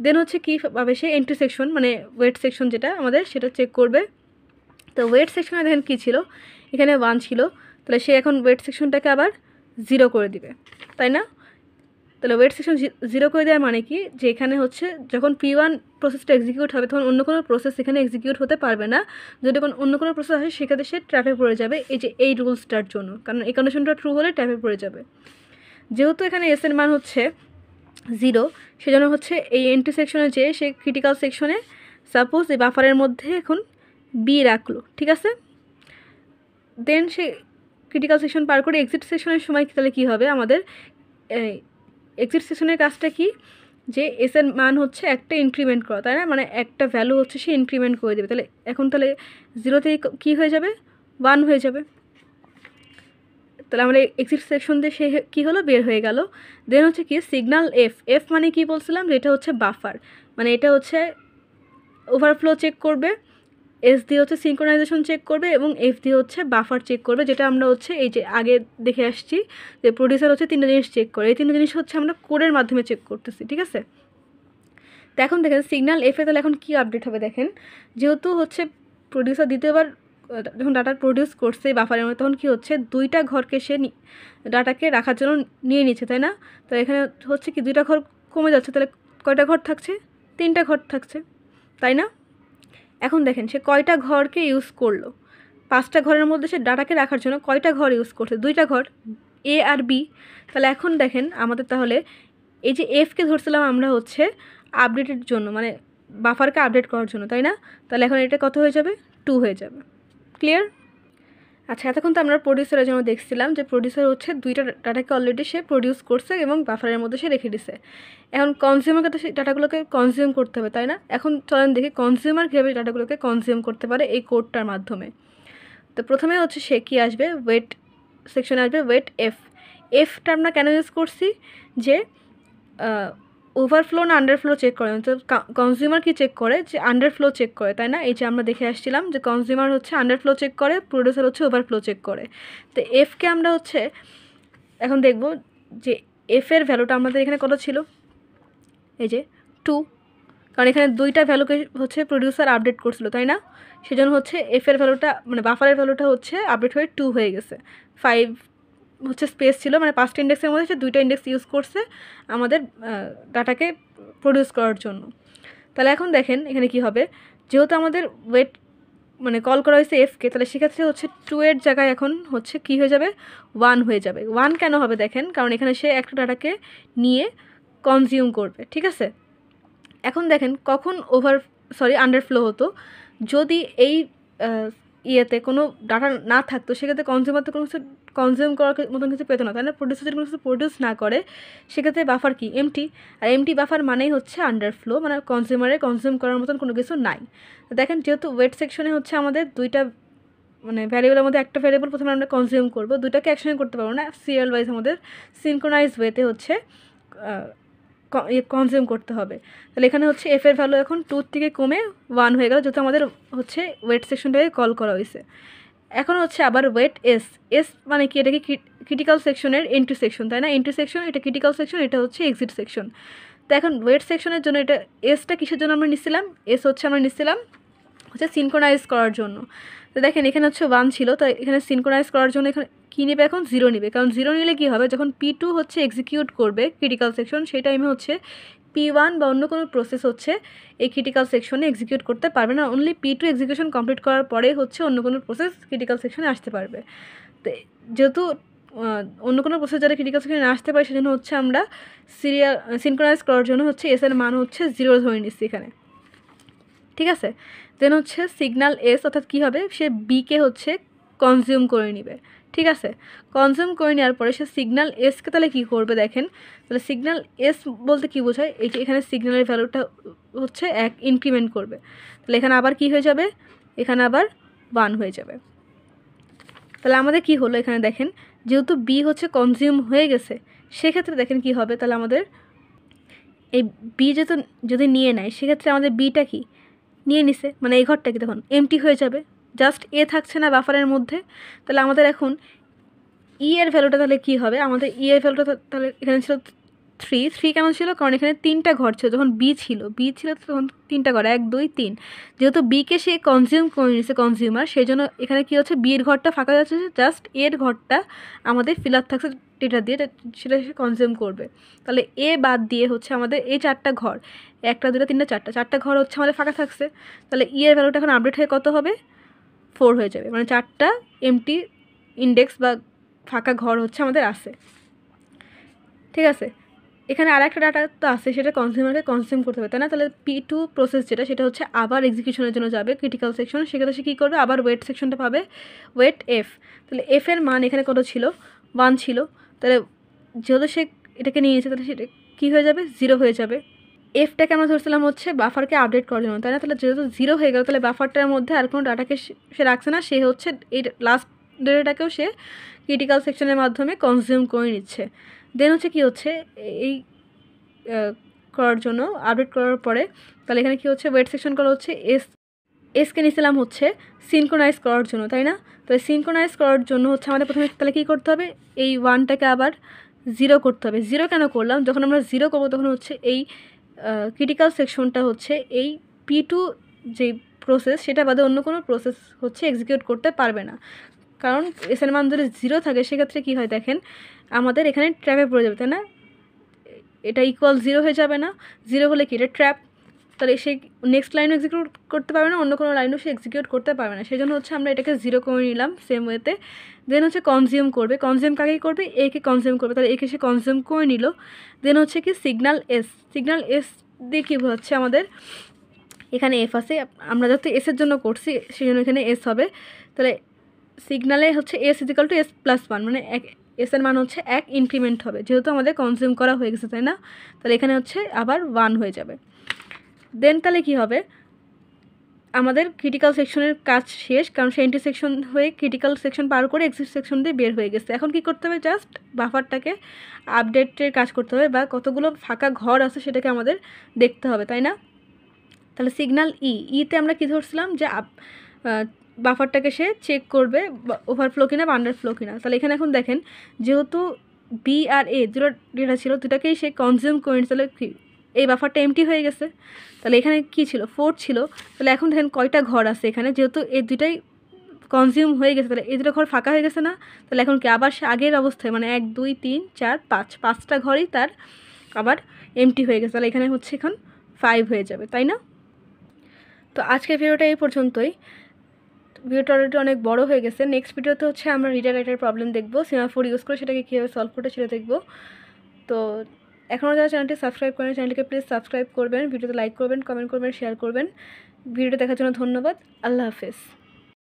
দেন হচ্ছে কী পাবে সে, এন্ট্রি সেকশন মানে ওয়েট সেকশন যেটা আমাদের, সেটা চেক করবে। তো ওয়েট সেকশনে দেখেন কী ছিল, এখানে 1 ছিল, তাহলে সে এখন ওয়েট সেকশনটাকে আবার 0 করে দিবে, তাই না? তাহলে ওয়েট সেকশন 0 করে দেওয়ার মানে কি, যে এখানে হচ্ছে যখন P1 প্রসেসটা এক্সিকিউট হবে, তখন অন্য কোনো প্রসেস এখানে এক্সিকিউট হতে পারবে না। যদি অন্য কোনো প্রসেস আসে, সেক্ষেত্রে সে ট্র্যাপে পড়ে যাবে, এই রুলসটার জন্য, কারণ এই কন্ডিশনটা ট্রু হলে ট্র্যাপে পড়ে যাবে। যেহেতু এখানে S এর মান হচ্ছে 0, সেজন্য হচ্ছে এই এন্ট্রি সেকশনে যেয়ে সে ক্রিটিক্যাল সেকশনে সাপোজ এই বাফারের মধ্যে এখন B রাখলো, ঠিক আছে। দেন সে ক্রিটিক্যাল সেকশন পার করে এক্সিট সেকশনের সময় তাহলে কী হবে, আমাদের এক্সিট সেকশনের কাজটা কি, যে S এর মান হচ্ছে একটা ইনক্রিমেন্ট করা, তাই না, মানে একটা ভ্যালু হচ্ছে সে ইনক্রিমেন্ট করে দেবে। তাহলে এখন তাহলে 0 থেকে কী হয়ে যাবে, 1 হয়ে যাবে। তাহলে আমরা এক্সিট সেকশন দিয়ে সে কী হলো, বের হয়ে গেল। দেন হচ্ছে কি সিগন্যাল F মানে কি বলছিলাম, যে এটা হচ্ছে বাফার, মানে এটা হচ্ছে ওভারফ্লো চেক করবে, S দিয়ে হচ্ছে সিনক্রোনাইজেশন চেক করবে এবং F দিয়ে হচ্ছে বাফার চেক করবে, যেটা আমরা হচ্ছে এই যে আগে দেখে আসছি যে প্রডিউসার হচ্ছে 3টা জিনিস চেক করে, এই 3টা জিনিস হচ্ছে আমরা কোডের মাধ্যমে চেক করতেছি, ঠিক আছে। তো এখন দেখেন সিগন্যাল F-এ তাহলে এখন কী আপডেট হবে দেখেন, যেহেতু হচ্ছে প্রডিউসার দ্বিতীয়বার যখন ডাটা প্রডিউস করছে বাফারের মধ্যে, তখন কী হচ্ছে, 2টা ঘরকে সে ডাটাকে রাখার জন্য নিয়ে নিচ্ছে, তাই না? তো এখানে হচ্ছে কি 2টা ঘর কমে যাচ্ছে, তাহলে কয়টা ঘর থাকছে, 3টা ঘর থাকছে, তাই না? এখন দেখেন সে কয়টা ঘরকে ইউজ করলো, 5টা ঘরের মধ্যে সে ডাটাকে রাখার জন্য কয়টা ঘর ইউজ করছে, 2টা ঘর, A আর B। তাহলে এখন দেখেন আমাদের তাহলে এই যে F-কে ধরছিলাম আমরা হচ্ছে আপডেটের জন্য, মানে বাফারকে আপডেট করার জন্য, তাই না? তাহলে এখন এটা কত হয়ে যাবে, 2 হয়ে যাবে। ক্লিয়ার? আচ্ছা, এতক্ষণ তো আমরা প্রডিউসারের জন্য দেখছিলাম যে প্রডিউসার হচ্ছে দুইটা ডাটাকে অলরেডি সে প্রডিউস করছে এবং বাফারের মধ্যে সে রেখে দিছে। এখন কনজিউমারকে তো সেই ডাটাগুলোকে কনজিউম করতে হবে, তাই না? এখন চলেন দেখি কনজিউমার কীভাবে ডাটাগুলোকে কনজিউম করতে পারে এই কোডটার মাধ্যমে। তো প্রথমে হচ্ছে সে কী আসবে, ওয়েট সেকশনে আসবে ওয়েট এফটা আমরা কেন ইউজ করছি, যে ওভারফ্লো না আন্ডারফ্লো চেক করে। তো কনজিউমার কি চেক করে, যে আন্ডারফ্লো চেক করে, তাই না? এই যে আমরা দেখে আসছিলাম যে কনজিউমার হচ্ছে আন্ডারফ্লো চেক করে, প্রডিউসার হচ্ছে ওভারফ্লো চেক করে। তো এফকে আমরা হচ্ছে এখন দেখব যে এফের ভ্যালুটা আমাদের এখানে কত ছিল, এই যে 2, কারণ এখানে দুইটা ভ্যালুকে হচ্ছে প্রডিউসার আপডেট করছিল, তাই না? সেজন্য হচ্ছে এফের ভ্যালুটা মানে বাফারের ভ্যালুটা হচ্ছে আপডেট হয়ে 2 হয়ে গেছে। 5 হচ্ছে স্পেস ছিল, মানে 5টা ইন্ডেক্সের মধ্যে সে 2টা ইন্ডেক্স ইউজ করছে আমাদের ডাটাকে প্রডিউস করার জন্য। তাহলে এখন দেখেন এখানে কি হবে, যেহেতু আমাদের ওয়েট মানে কল করা হয়েছে এফকে, তাহলে সেক্ষেত্রে হচ্ছে 2 এর জায়গায় এখন হচ্ছে কি হয়ে যাবে, 1 হয়ে যাবে। 1 কেন হবে দেখেন, কারণ এখানে সে একটা ডাটাকে নিয়ে কনজিউম করবে, ঠিক আছে? এখন দেখেন কখন আন্ডারফ্লো হতো, যদি এই ইয়েতে কোনো ডাটা না থাকতো, সেক্ষেত্রে কনজিউমার তো কোনো কিছু কনজিউম করার মতন কিছু পেতো না, তাই না? প্রডিউসার যদি কোনো কিছু প্রডিউস না করে, সেক্ষেত্রে বাফার কি এমটি, আর এমটি বাফার মানেই হচ্ছে আন্ডারফ্লো, মানে কনজিউমারে কনজিউম করার মতন কোনো কিছু নাই। দেখেন যেহেতু ওয়েট সেকশনে হচ্ছে আমাদের দুইটা মানে ভ্যারিয়েবলের মধ্যে একটা ভ্যারিয়েবল প্রথমে আমরা কনজিউম করবো, দুইটাকে একসঙ্গে করতে পারবো না, সিরিয়াল ওয়াইজ আমাদের সিনক্রোনাইজ ওয়েতে হচ্ছে কনজিউম করতে হবে। তাহলে এখানে হচ্ছে এফের ভ্যালু এখন 2 থেকে কমে 1 হয়ে গেল, যেহেতু আমাদের হচ্ছে ওয়েট সেকশনটাকে কল করা হয়েছে। এখন হচ্ছে আবার ওয়েট এস মানে কি, এটা কি ক্রিটিক্যাল সেকশনের এন্ট্রি সেকশন, তাই না? এন্ট্রি সেকশন, এটা ক্রিটিক্যাল সেকশন, এটা হচ্ছে এক্সিট সেকশন। তো এখন ওয়েট সেকশনের জন্য এটা এসটা কিসের জন্য আমরা নিচ্ছিলাম, এস হচ্ছে আমরা নিচ্ছিলাম হচ্ছে সিনক্রোনাইজ করার জন্য। তো দেখেন এখানে হচ্ছে 1 ছিল, তো এখানে সিনক্রোনাইজ করার জন্য এখানে কী নেবে, এখন 0 নেবে, কারণ 0 নিলে কী হবে, যখন P2 হচ্ছে এক্সিকিউট করবে ক্রিটিক্যাল সেকশন, সেই টাইমে হচ্ছে P1 বা অন্য কোনো প্রসেস হচ্ছে এই ক্রিটিক্যাল সেকশনে এক্সিকিউট করতে পারবে না, অনলি P2 এক্সিকিউশন কমপ্লিট করার পরে হচ্ছে অন্য কোনো প্রসেস ক্রিটিক্যাল সেকশনে আসতে পারবে। তো যেহেতু অন্য কোনো প্রসেস যারা ক্রিটিক্যাল সেকশনে আসতে পারে, সেজন্য হচ্ছে আমরা সিনক্রোনাইজ করার জন্য হচ্ছে এস এর মান হচ্ছে 0 ধরে নিচ্ছি এখানে, ঠিক আছে? দেন হচ্ছে সিগন্যাল এস, অর্থাৎ কী হবে, সে বিকে হচ্ছে কনজিউম করে নেবে, ঠিক আছে? কনজিউম করে নেওয়ার পরে সে সিগন্যাল এসকে তাহলে কী করবে দেখেন, তাহলে সিগন্যাল এস বলতে কী বোঝায়, এই যে এখানে সিগন্যালের ভ্যালুটা হচ্ছে 1 ইনক্রিমেন্ট করবে, তাহলে এখানে আবার কি হয়ে যাবে, এখানে আবার 1 হয়ে যাবে। তাহলে আমাদের কি হলো, এখানে দেখেন যেহেতু বি হচ্ছে কনজিউম হয়ে গেছে, সেক্ষেত্রে দেখেন কি হবে, তাহলে আমাদের এই বি যেহেতু যদি নিয়ে নেয়, সেক্ষেত্রে আমাদের বিটা কি নিয়ে নিছে, মানে এই ঘরটা কি তখন এমটি হয়ে যাবে, জাস্ট এ থাকছে না বাফারের মধ্যে। তাহলে আমাদের এখন ই এর ভ্যালুটা তাহলে কী হবে, আমাদের ই এর ভ্যালুটা তাহলে এখানে ছিল 3 কেন ছিল, কারণ এখানে 3টা ঘর ছিল, যখন বি ছিল তখন 3টা ঘর, 1 2 3, যেহেতু বিকে সে কনজিউম করে নিয়েছে কনজিউমার, সেই জন্য এখানে কী হচ্ছে, বি এর ঘরটা ফাঁকা যাচ্ছে, জাস্ট এর ঘরটা আমাদের ফিল আপ থাকছে ডেটা দিয়ে, সেটা সে কনজিউম করবে। তাহলে এ বাদ দিয়ে হচ্ছে আমাদের এই 4টা ঘর, 1 2 3 4টা ঘর হচ্ছে আমাদের ফাঁকা থাকছে, তাহলে ই এর ভ্যালুটা এখন আপডেট হয়ে কত হবে, 4 হয়ে যাবে, মানে 4টা এমটি ইন্ডেক্স বা ফাঁকা ঘর হচ্ছে আমাদের আছে, ঠিক আছে? এখানে আর একটা ডাটা তো আছে, সেটা কনজিউমারকে কনজিউম করতে হবে, তাই না? তাহলে P2 প্রসেস যেটা, সেটা হচ্ছে আবার এক্সিকিউশনের জন্য যাবে ক্রিটিক্যাল সেকশন, সেক্ষেত্রে সে কী করবে, আবার ওয়েট সেকশনটা পাবে, ওয়েট এফ। তাহলে এফ এর মান এখানে কত ছিল, 1 ছিল, তাহলে যেহেতু সে এটাকে নিয়ে নিয়েছে, তাহলে সেটা কী হয়ে যাবে, 0 হয়ে যাবে। এফটাকে আমরা ধরছিলাম হচ্ছে বাফারকে আপডেট করার জন্য, তাই না? তাহলে যেহেতু 0 হয়ে গেল, তাহলে বাফারটার মধ্যে আর কোনো ডাটাকে সে রাখছে না, সে হচ্ছে এই লাস্ট ডেটাটাকেও সে ক্রিটিক্যাল সেকশনের মাধ্যমে কনজিউম করে নিচ্ছে। দেন হচ্ছে কী হচ্ছে, এই করার জন্য আপডেট করার পরে তাহলে এখানে কী হচ্ছে, ওয়েট সেকশন করা হচ্ছে এসকে নিয়েছিলাম হচ্ছে সিনক্রোনাইজ করার জন্য, তাই না? তাহলে সিনক্রোনাইজ করার জন্য হচ্ছে আমাদের প্রথমে তাহলে কী করতে হবে, এই 1টাকে আবার 0 করতে হবে। 0 কেন করলাম, যখন আমরা 0 করবো তখন হচ্ছে এই ক্রিটিক্যাল সেকশনটা হচ্ছে এই P2 যে প্রসেস, সেটা বাদে অন্য কোনো প্রসেস হচ্ছে এক্সিকিউট করতে পারবে না, কারণ এসের মান যদি 0 থাকে, সেক্ষেত্রে কী হয় দেখেন, আমাদের এখানে ট্র্যাপে পড়ে যাবে, তাই না? এটা ইকুয়াল 0 হয়ে যাবে না, 0 হলে কি, এটা ট্র্যাপ, তাহলে সে নেক্সট লাইনও এক্সিকিউট করতে পারবে না, অন্য কোনো লাইনও সে এক্সিকিউট করতে পারবে না, সেই জন্য হচ্ছে আমরা এটাকে 0 করে নিলাম সেম ওয়েতে। দেন হচ্ছে কনজিউম করবে, কনজিউম কাকেই করবে, একে কনজিউম করবে, তাহলে একে সে কনজিউম করে নিল। দেন হচ্ছে কি সিগন্যাল এস দিয়ে কী হচ্ছে আমাদের এখানে এফ আছে, আমরা যেহেতু এসের জন্য করছি সেই জন্য এখানে এস হবে। তাহলে সিগনালে হচ্ছে S equal to S plus one, মানে এসের মান হচ্ছে 1 ইনক্রিমেন্ট হবে, যেহেতু আমাদের কনজিউম করা হয়ে গেছে, তাই না? তাহলে এখানে হচ্ছে আবার 1 হয়ে যাবে। দেন তাহলে কী হবে, আমাদের ক্রিটিক্যাল সেকশনের কাজ শেষ, কারণ সে ইন্টারসেকশন হয়ে ক্রিটিক্যাল সেকশন পার করে এক্সিট সেকশন দিয়ে বের হয়ে গেছে। এখন কি করতে হবে, জাস্ট বাফারটাকে আপডেটের কাজ করতে হবে, বা কতগুলো ফাঁকা ঘর আছে সেটাকে আমাদের দেখতে হবে, তাই না? তাহলে সিগন্যাল ইতে আমরা কী ধরছিলাম, যে বাফারটাকে সে চেক করবে ওভারফ্লো কিনা বা আন্ডারফ্লো কিনা। তাহলে এখানে এখন দেখেন, যেহেতু বি আর এ দুটো ডেটা ছিল, দুটাকেই সে কনজিউম করে নিচ্ছে, তাহলে কি এই বাফারটা এমটি হয়ে গেছে। তাহলে এখানে কি ছিল, 4 ছিল। তাহলে এখন দেখেন কয়টা ঘর আছে এখানে, যেহেতু এই দুটাই কনজিউম হয়ে গেছে, তাহলে এই দুটো ঘর ফাঁকা হয়ে গেছে না? তাহলে এখন কি আবার সে আগের অবস্থায়, মানে 1 2 3 4 5 5টা ঘরই তার আবার এমটি হয়ে গেছে। তাহলে এখানে হচ্ছে এখন 5 হয়ে যাবে, তাই না? তো আজকের ভিডিওটা এই পর্যন্তই। ভিডিওটা অলরেডি অনেক বড় হয়ে গেছে। নেক্সট ভিডিওতে হচ্ছে আমরা রিডার রাইটার প্রবলেম দেখবো, সেমাফোর ইউজ করে সেটাকে কীভাবে সলভ করতে সেটা দেখবো। তো এখনও যারা চ্যানেলটি সাবস্ক্রাইব করেন, চ্যানেলটিকে প্লিজ সাবস্ক্রাইব করবেন, ভিডিওতে লাইক করবেন, কমেন্ট করবেন, শেয়ার করবেন। ভিডিওটা দেখার জন্য ধন্যবাদ। আল্লাহ হাফেজ।